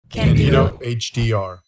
Candido HDR.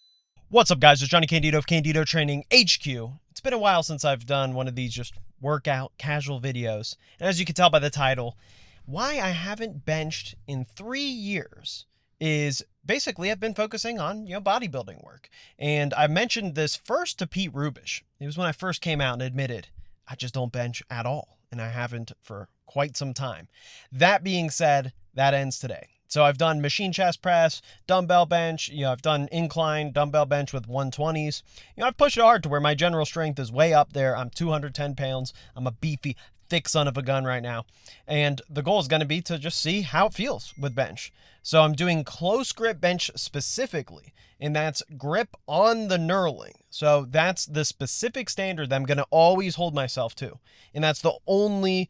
What's up, guys? It's Johnny Candido of Candido Training HQ. It's been a while since I've done one of these just workout casual videos. And as you can tell by the title, why I haven't benched in 3 years is basically I've been focusing on, bodybuilding work. And I mentioned this first to Pete Rubish. It was when I first came out and admitted I just don't bench at all. And I haven't for quite some time. That being said, that ends today. So I've done machine chest press, dumbbell bench, I've done incline dumbbell bench with 120s. I've pushed it hard to where my general strength is way up there. I'm 210 pounds. I'm a beefy, thick son of a gun right now. And the goal is going to be to just see how it feels with bench. So I'm doing close grip bench specifically, and that's grip on the knurling. So that's the specific standard that I'm going to always hold myself to. And that's the only,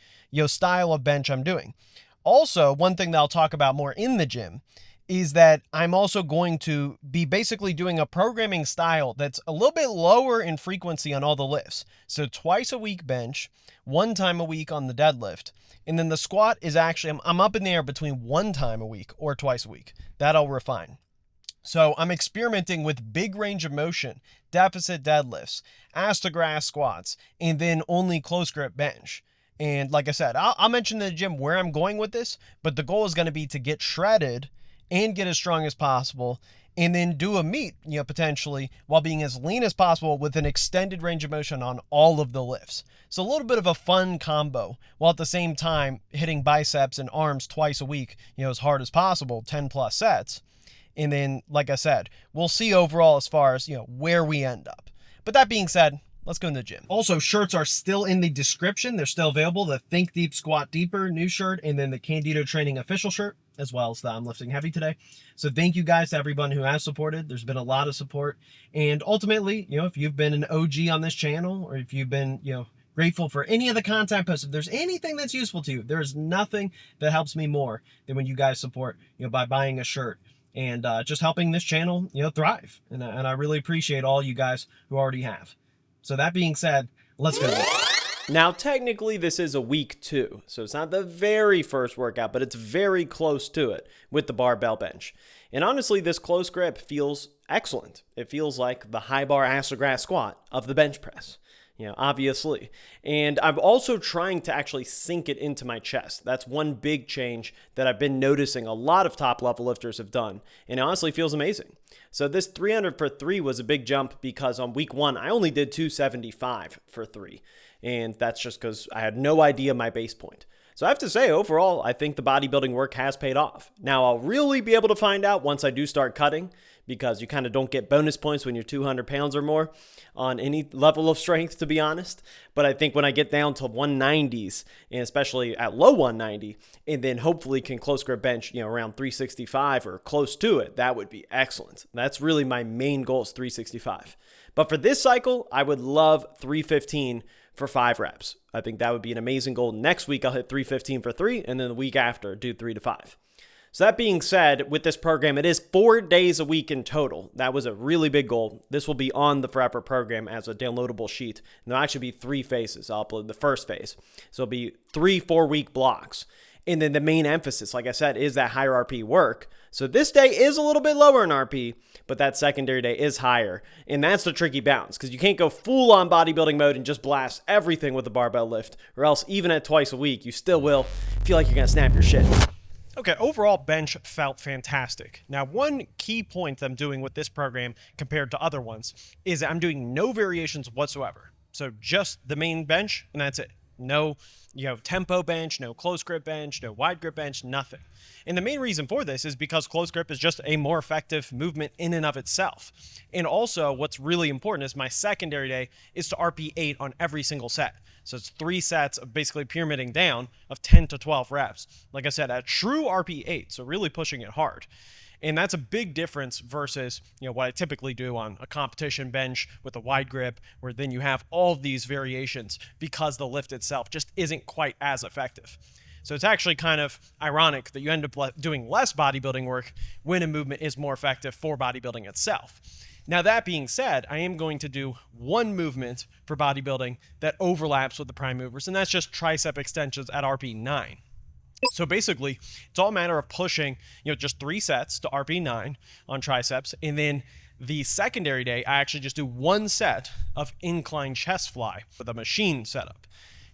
style of bench I'm doing. Also, one thing that I'll talk about more in the gym is that I'm also going to be basically doing a programming style that's a little bit lower in frequency on all the lifts. So twice a week bench, 1 time a week on the deadlift. And then the squat is actually, I'm up in the air between 1 time a week or twice a week. That I'll refine. So I'm experimenting with big range of motion, deficit deadlifts, ass to grass squats, and then only close grip bench. And like I said, I'll mention in the gym where I'm going with this, but the goal is going to be to get shredded and get as strong as possible, and then do a meet, potentially, while being as lean as possible with an extended range of motion on all of the lifts. So a little bit of a fun combo, while at the same time hitting biceps and arms twice a week, as hard as possible, 10 plus sets. And then, like I said, we'll see overall as far as, where we end up. But that being said, let's go in the gym. Also, shirts are still in the description. They're still available. The Think Deep, Squat Deeper new shirt, and then the Candido Training official shirt, as well as the I'm Lifting Heavy today. So thank you guys to everyone who has supported. There's been a lot of support. And ultimately, if you've been an OG on this channel, or if you've been, grateful for any of the content posts, if there's anything that's useful to you, there's nothing that helps me more than when you guys support, by buying a shirt and just helping this channel, thrive. And I really appreciate all you guys who already have. So that being said, let's go. Now, technically, this is a week 2, so it's not the very first workout, but it's very close to it with the barbell bench. And honestly, this close grip feels excellent. It feels like the high bar ass to grass squat of the bench press, obviously. And I'm also trying to actually sink it into my chest. That's one big change that I've been noticing a lot of top level lifters have done, and it honestly feels amazing. So this 300 for 3 was a big jump because on week 1, I only did 275 for 3. And that's just because I had no idea my base point. So I have to say, overall, I think the bodybuilding work has paid off. Now, I'll really be able to find out once I do start cutting, because you kind of don't get bonus points when you're 200 pounds or more on any level of strength, to be honest. But I think when I get down to 190s, and especially at low 190, and then hopefully can close grip bench, around 365 or close to it, that would be excellent. That's really my main goal, is 365. But for this cycle, I would love 315 for 5 reps. I think that would be an amazing goal. Next week, I'll hit 315 for 3, and then the week after, do 3 to 5. So that being said, with this program, it is 4 days a week in total. That was a really big goal. This will be on the Forever program as a downloadable sheet. And there'll actually be 3 phases. I'll upload the first phase. So it'll be 3 4-week blocks. And then the main emphasis, like I said, is that higher RP work. So this day is a little bit lower in RP, but that secondary day is higher. And that's the tricky balance, because you can't go full on bodybuilding mode and just blast everything with a barbell lift, or else even at twice a week, you still will feel like you're going to snap your shit. Okay, overall bench felt fantastic. Now, one key point I'm doing with this program compared to other ones is I'm doing no variations whatsoever. So just the main bench, and that's it. No, tempo bench, no close grip bench, no wide grip bench, nothing. And the main reason for this is because close grip is just a more effective movement in and of itself. And also, what's really important is my secondary day is to RP 8 on every single set. So it's 3 sets of basically pyramiding down of 10 to 12 reps. Like I said, a true RP 8, so really pushing it hard. And that's a big difference versus, what I typically do on a competition bench with a wide grip, where then you have all of these variations because the lift itself just isn't quite as effective. So it's actually kind of ironic that you end up doing less bodybuilding work when a movement is more effective for bodybuilding itself. Now, that being said, I am going to do one movement for bodybuilding that overlaps with the prime movers, and that's just tricep extensions at RP 9. So basically, it's all a matter of pushing, just 3 sets to RP9 on triceps. And then the secondary day, I actually just do 1 set of incline chest fly with a machine setup.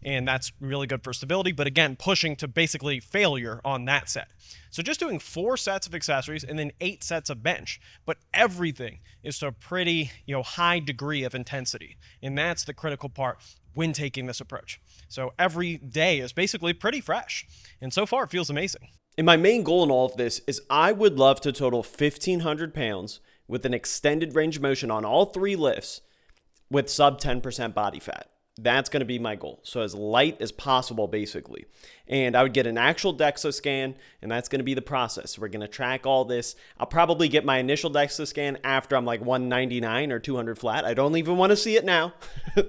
And that's really good for stability, but again, pushing to basically failure on that set. So just doing 4 sets of accessories and then 8 sets of bench, but everything is to a pretty, high degree of intensity. And that's the critical part when taking this approach. So every day is basically pretty fresh. And so far it feels amazing. And my main goal in all of this is I would love to total 1,500 pounds with an extended range of motion on all 3 lifts with sub 10% body fat. That's going to be my goal. So as light as possible, basically. And I would get an actual DEXA scan, and that's going to be the process. We're going to track all this. I'll probably get my initial DEXA scan after I'm like 199 or 200 flat. I don't even want to see it now,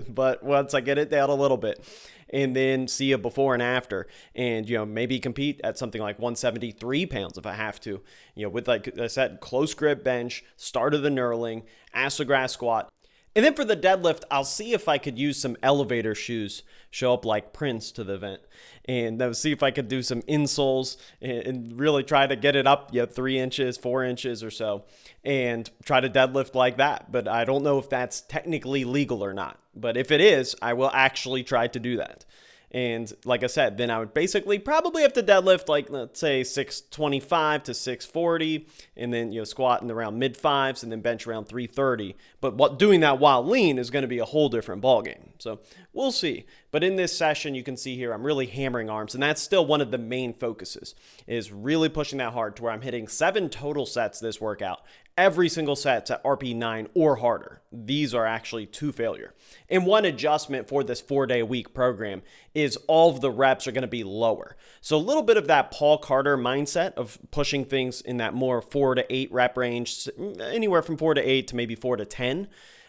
but once I get it down a little bit, and then see a before and after, and maybe compete at something like 173 pounds if I have to, with, like I said, close grip bench, start of the knurling, ass-to-grass squat. And then for the deadlift, I'll see if I could use some elevator shoes, show up like Prince to the event, and see if I could do some insoles and really try to get it up 3 inches, 4 inches or so, and try to deadlift like that. But I don't know if that's technically legal or not. But if it is, I will actually try to do that. And like I said, then I would basically probably have to deadlift like, let's say 625 to 640, and then squat in around mid 5s, and then bench around 330. But doing that while lean is going to be a whole different ballgame. So we'll see. But in this session, you can see here, I'm really hammering arms, and that's still one of the main focuses, is really pushing that hard to where I'm hitting 7 total sets this workout. Every single set's at RP9 or harder. These are actually to failure. And one adjustment for this 4-day-a-week program is all of the reps are going to be lower. So a little bit of that Paul Carter mindset of pushing things in that more 4 to 8 rep range, anywhere from 4 to 8 to maybe 4 to 10.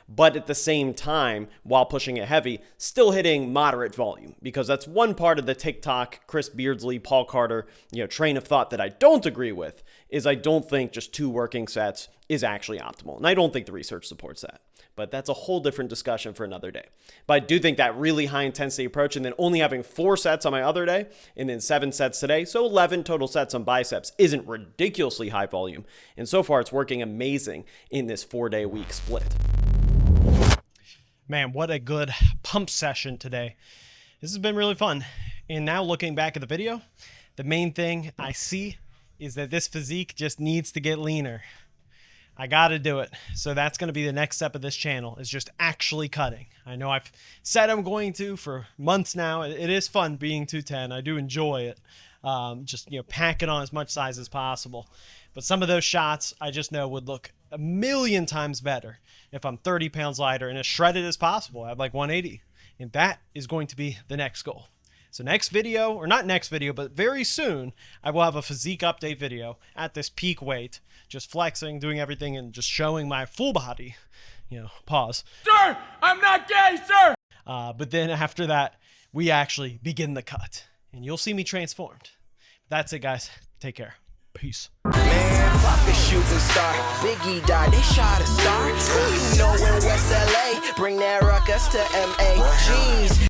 But at the same time, while pushing it heavy, still hitting moderate volume, because that's one part of the TikTok, Chris Beardsley, Paul Carter, train of thought that I don't agree with, is I don't think just 2 working sets is actually optimal. And I don't think the research supports that. But that's a whole different discussion for another day. But I do think that really high intensity approach, and then only having 4 sets on my other day, and then 7 sets today, so 11 total sets on biceps, isn't ridiculously high volume. And so far, it's working amazing in this 4-day-a-week split. Man, what a good pump session today. This has been really fun. And now looking back at the video, the main thing I see is that this physique just needs to get leaner. I got to do it. So that's going to be the next step of this channel, is just actually cutting. I know I've said I'm going to for months now. It is fun being 210. I do enjoy it. Just, packing on as much size as possible. But some of those shots I just know would look a million times better if I'm 30 pounds lighter and as shredded as possible. I have like 180. And that is going to be the next goal. So next video, or not next video, but very soon, I will have a physique update video at this peak weight, just flexing, doing everything, and just showing my full body, pause. Sir, I'm not gay, sir! But then after that, we actually begin the cut. And you'll see me transformed. That's it, guys. Take care. Peace. Man, fuck a shooting star. Biggie died, they shot a star. Who you know in West LA? Bring that ruckus to MA. Jeez.